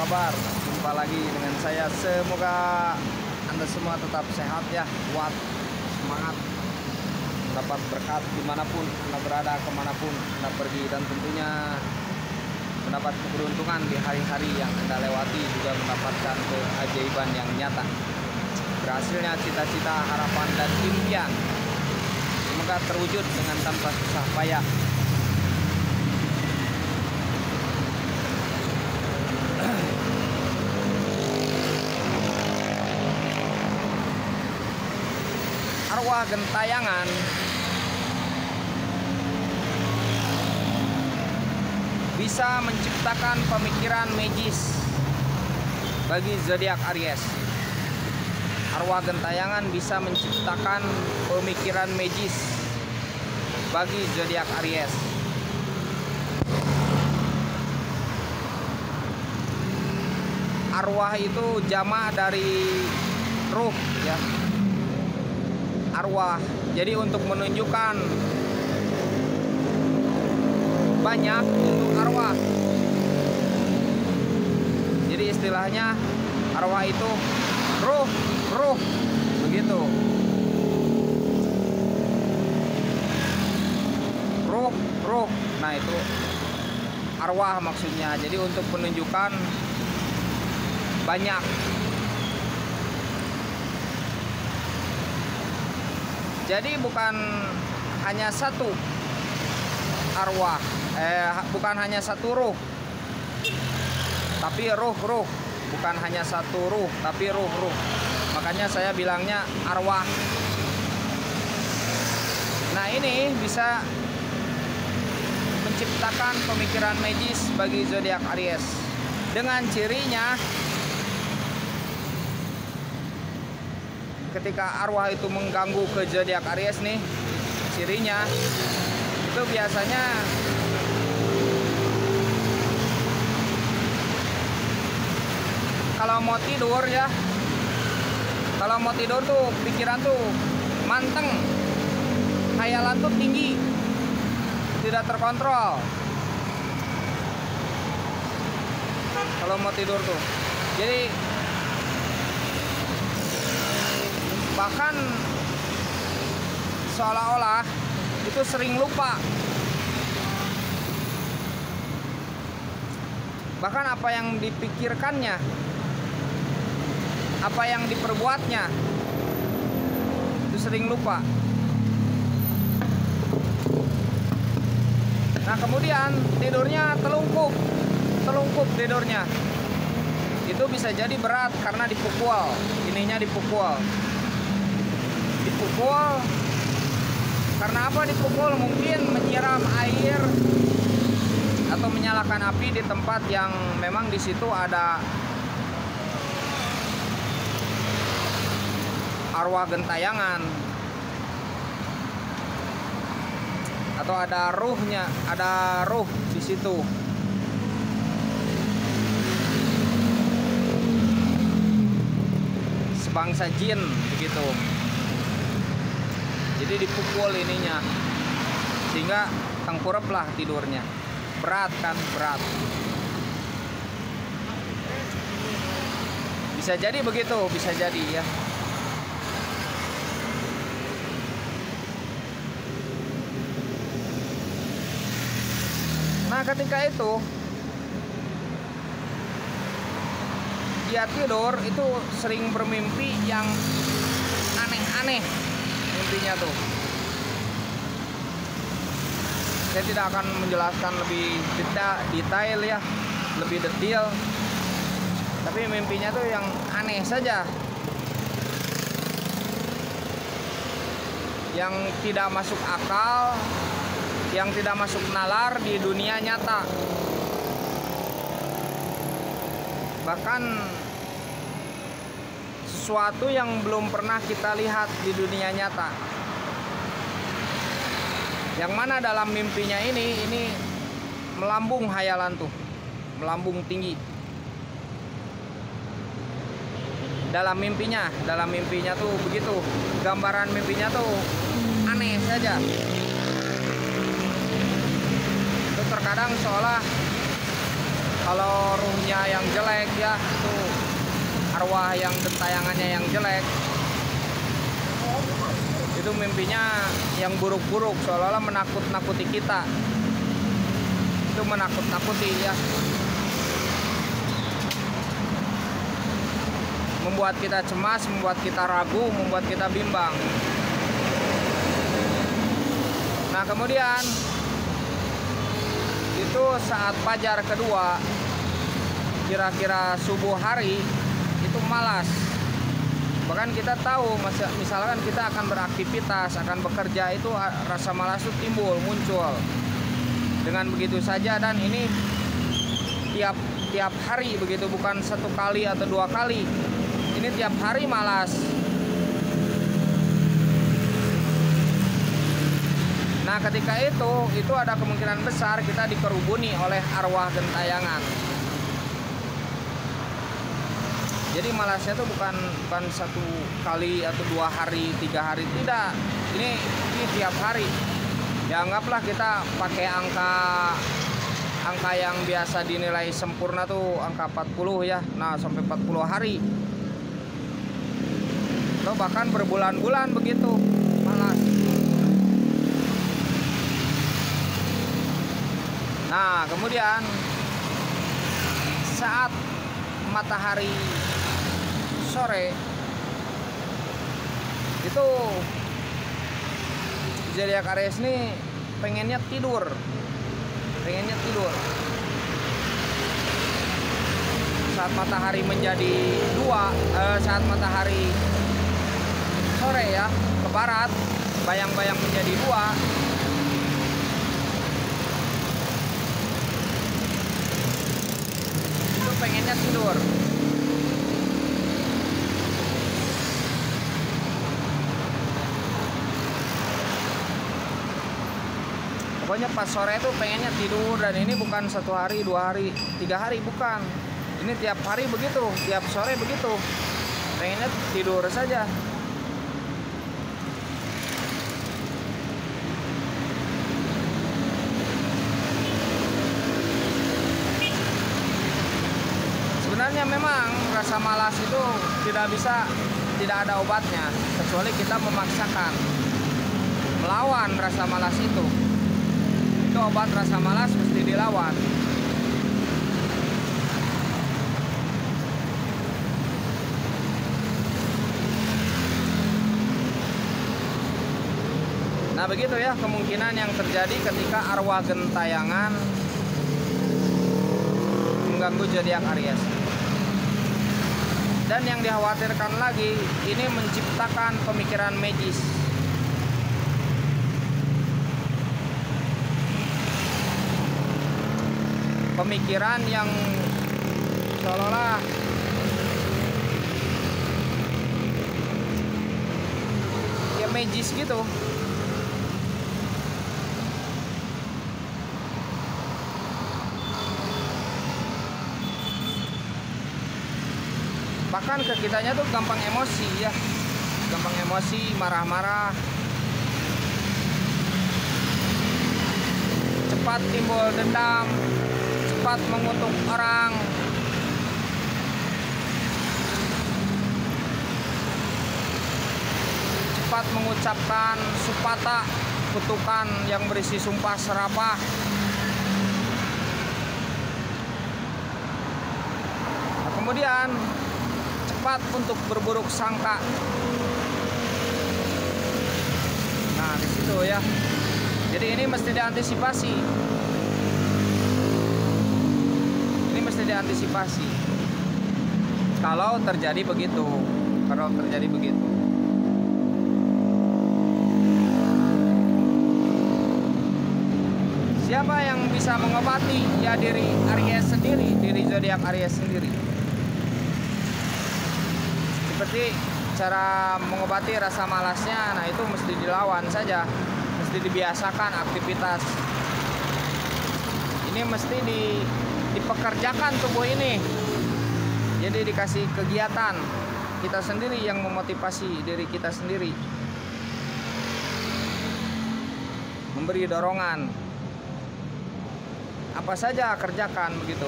kabar? Jumpa lagi dengan saya. Semoga Anda semua tetap sehat ya, kuat, semangat, dapat berkat dimanapun Anda berada, kemanapun Anda pergi, dan tentunya mendapat keberuntungan di hari-hari yang Anda lewati, juga mendapatkan keajaiban yang nyata. Berhasilnya cita-cita, harapan, dan impian semoga terwujud dengan tanpa susah payah. Arwah gentayangan bisa menciptakan pemikiran magis bagi zodiak Aries. Arwah gentayangan bisa menciptakan pemikiran magis bagi zodiak Aries. Arwah itu jamak dari ruh ya. Arwah. Jadi untuk menunjukkan banyak untuk arwah. Jadi istilahnya arwah itu ruh begitu. Ruh. Nah, itu arwah maksudnya. Jadi untuk menunjukkan banyak. Jadi bukan hanya satu arwah, bukan hanya satu ruh, tapi ruh. Bukan hanya satu ruh, tapi ruh. Makanya saya bilangnya arwah. Nah, ini bisa menciptakan pemikiran magis bagi zodiak Aries. Dengan cirinya, ketika arwah itu mengganggu ke zodiak Aries nih, cirinya itu biasanya kalau mau tidur ya, kalau mau tidur tuh pikiran tuh manteng, khayalan tuh tinggi, tidak terkontrol. Kalau mau tidur tuh, jadi bahkan seolah-olah itu sering lupa. Bahkan apa yang dipikirkannya, apa yang diperbuatnya, itu sering lupa. Nah, kemudian tidurnya telungkup tidurnya. Itu bisa jadi berat karena dipukul, ininya dipukul. Karena apa dipukul? Mungkin menyiram air atau menyalakan api di tempat yang memang di situ ada arwah gentayangan atau ada ruhnya, ada ruh di situ. Sebangsa jin begitu. Jadi dipukul ininya sehingga tengkurap lah tidurnya. Berat kan, berat. Bisa jadi begitu, bisa jadi ya. Nah, ketika itu dia tidur itu sering bermimpi yang aneh-aneh mimpinya tuh. Saya tidak akan menjelaskan lebih detail ya, lebih detail. Tapi mimpinya tuh yang aneh saja, yang tidak masuk akal, yang tidak masuk nalar di dunia nyata. Bahkan sesuatu yang belum pernah kita lihat di dunia nyata. Yang mana dalam mimpinya ini melambung hayalan tuh, melambung tinggi. Dalam mimpinya tuh begitu. Gambaran mimpinya tuh aneh saja. Itu terkadang seolah kalau ruhnya mimpinya yang jelek ya, itu arwah yang gentayangannya yang jelek. Itu mimpinya yang buruk-buruk, seolah-olah menakut-nakuti kita. Itu menakut-nakuti ya. Membuat kita cemas, membuat kita ragu, membuat kita bimbang. Nah, kemudian itu saat fajar kedua, kira-kira subuh hari, itu malas. Bahkan kita tahu, misalkan kita akan beraktivitas, akan bekerja, itu rasa malas itu timbul, muncul. Dengan begitu saja, dan ini tiap hari begitu, bukan satu kali atau dua kali. Ini tiap hari malas. Nah, ketika itu ada kemungkinan besar kita dikerubuni oleh arwah gentayangan. Jadi malasnya itu bukan satu kali atau dua hari, 3 hari, tidak. Ini tiap hari. Ya, anggaplah kita pakai angka yang biasa dinilai sempurna tuh angka 40 ya. Nah, sampai 40 hari. Atau bahkan berbulan-bulan begitu malas. Nah, kemudian saat matahari sore itu zodiak Aries ini pengennya tidur. Saat matahari menjadi saat matahari sore ya ke barat, bayang-bayang menjadi 2, itu pengennya tidur. Pokoknya pas sore itu pengennya tidur, dan ini bukan 1 hari, 2 hari, 3 hari, bukan. Ini tiap hari begitu, tiap sore begitu. Pengennya tidur saja. Sebenarnya memang rasa malas itu tidak ada obatnya, kecuali kita memaksakan melawan rasa malas itu. Itu obat rasa malas mesti dilawan. Nah, begitu ya kemungkinan yang terjadi ketika arwah gentayangan mengganggu zodiak Aries. Dan yang dikhawatirkan lagi, ini menciptakan pemikiran magis. Pemikiran yang seolah-olah ya magis gitu. Bahkan ke kitanya tuh gampang emosi ya, gampang emosi, marah-marah, cepat timbul dendam, cepat mengutuk orang, cepat mengucapkan supata, kutukan yang berisi sumpah serapah. Nah, kemudian cepat untuk berburuk sangka. Nah, di situ ya. Jadi ini mesti diantisipasi. Ini mesti diantisipasi. Kalau terjadi begitu, Siapa yang bisa mengobati? Ya diri Aries sendiri, diri zodiak Aries sendiri. Seperti cara mengobati rasa malasnya, nah itu mesti dilawan saja, mesti dibiasakan aktivitas. Ini mesti dipekerjakan tubuh ini. Jadi dikasih kegiatan, kita sendiri yang memotivasi diri kita sendiri, memberi dorongan. Apa saja kerjakan begitu.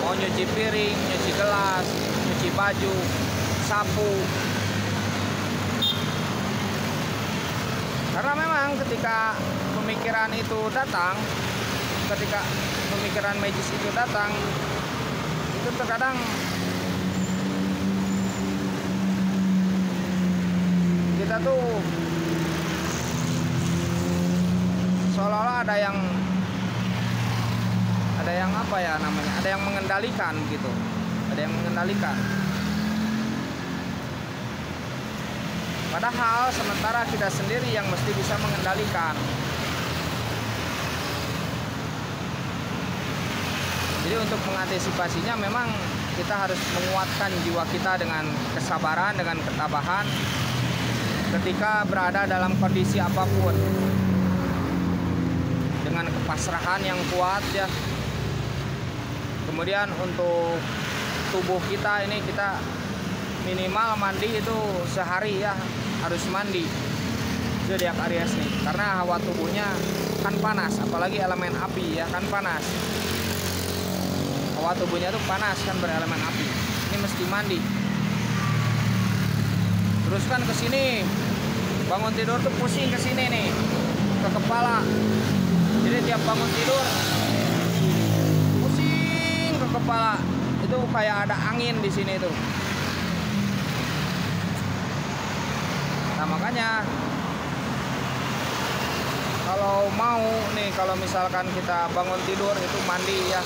mau nyuci piring, nyuci gelas, nyuci baju, sapu. Karena memang ketika pemikiran itu datang, ketika pemikiran magis itu datang, itu terkadang kita tuh seolah-olah ada yang apa ya namanya, ada yang mengendalikan gitu, ada yang mengendalikan. Padahal sementara kita sendiri yang mesti bisa mengendalikan. Jadi untuk mengantisipasinya memang kita harus menguatkan jiwa kita dengan kesabaran, dengan ketabahan ketika berada dalam kondisi apapun. Dengan kepasrahan yang kuat ya. Kemudian untuk tubuh kita ini, kita minimal mandi itu sehari ya, harus mandi zodiak Aries nih, karena hawa tubuhnya kan panas, apalagi elemen api ya, kan panas. Hawa tubuhnya tuh panas kan, berelemen api. Ini mesti mandi. Terus kan ke sini, bangun tidur tuh pusing ke sini nih, ke kepala. Jadi tiap bangun tidur pusing ke kepala. Itu kayak ada angin di sini tuh. Nah makanya kalau mau nih, kalau misalkan kita bangun tidur itu mandi ya,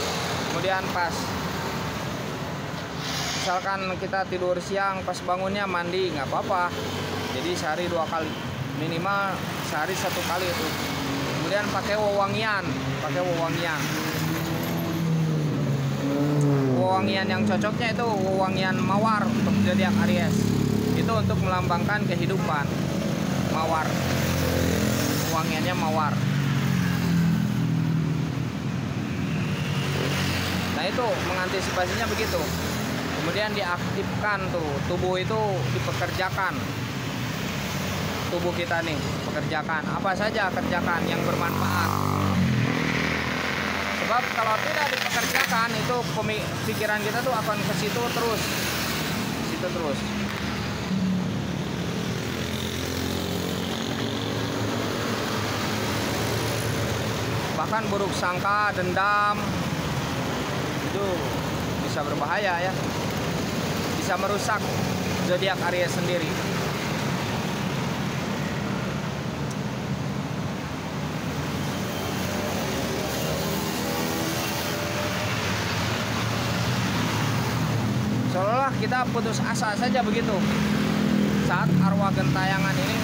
kemudian pas misalkan kita tidur siang, pas bangunnya mandi, nggak apa-apa. Jadi sehari 2 kali, minimal sehari 1 kali itu. Kemudian pakai wewangian, wewangian yang cocoknya itu wewangian mawar untuk zodiak Aries. Itu untuk melambangkan kehidupan. Mawar, wewangiannya mawar. Nah itu mengantisipasinya begitu. Kemudian diaktifkan tuh, tubuh itu dipekerjakan. Tubuh kita nih pekerjakan, apa saja kerjakan yang bermanfaat. Sebab kalau tidak dipekerjakan itu pikiran kita tuh akan ke situ terus, bahkan buruk sangka, dendam itu bisa berbahaya ya, bisa merusak zodiak Aries sendiri. Seolah kita putus asa saja begitu saat arwah gentayangan ini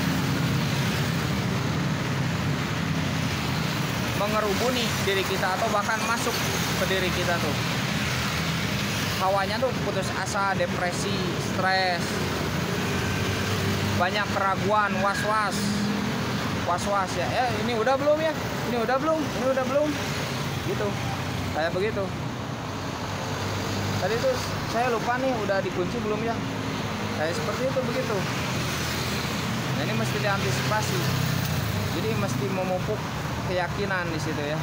mengerubuni diri kita atau bahkan masuk ke diri kita tuh. Hawanya tuh putus asa, depresi, stres, banyak keraguan, was-was ya. Ini udah belum ya? Ini udah belum? Gitu. Kayak begitu. Tadi tuh saya lupa nih, udah dikunci belum ya? Kayak seperti itu begitu. Nah ini mesti diantisipasi. Jadi mesti memupuk keyakinan di situ ya.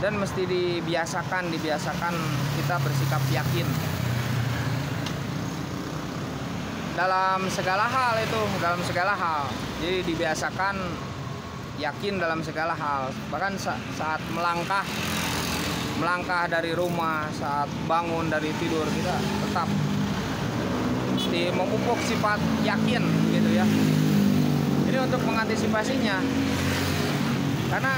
Dan mesti dibiasakan kita bersikap yakin dalam segala hal itu, Jadi dibiasakan yakin dalam segala hal. Bahkan saat melangkah dari rumah, saat bangun dari tidur, kita tetap mesti memupuk sifat yakin gitu ya. Ini untuk mengantisipasinya, karena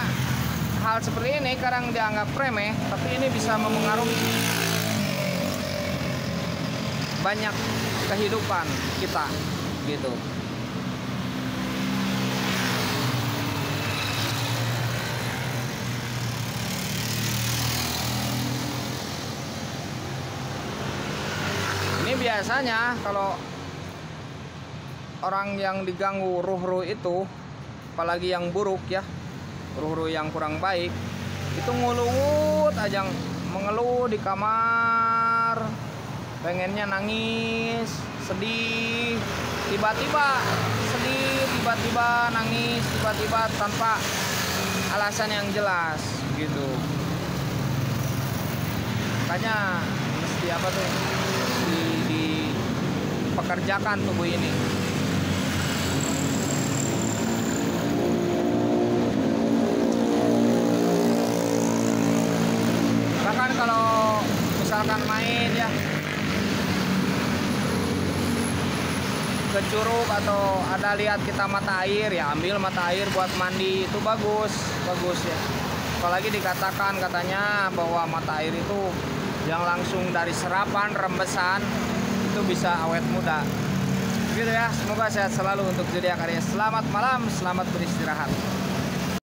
hal seperti ini kadang dianggap remeh, tapi ini bisa memengaruhi banyak kehidupan kita gitu. Ini biasanya kalau orang yang diganggu ruh-ruh itu, apalagi yang buruk ya, ruh-ruh yang kurang baik, itu ngeluh aja, mengeluh di kamar, pengennya nangis, sedih, tiba-tiba sedih, tiba-tiba nangis, tiba-tiba tanpa alasan yang jelas gitu. Makanya mesti apa tuh dipekerjakan tubuh ini. Bahkan kalau misalkan main ya ke curug atau ada lihat kita mata air, ya ambil mata air buat mandi, itu bagus ya. Apalagi dikatakan katanya bahwa mata air itu yang langsung dari serapan rembesan itu bisa awet muda gitu ya. Semoga sehat selalu untuk zodiak Aries. Selamat malam, selamat beristirahat.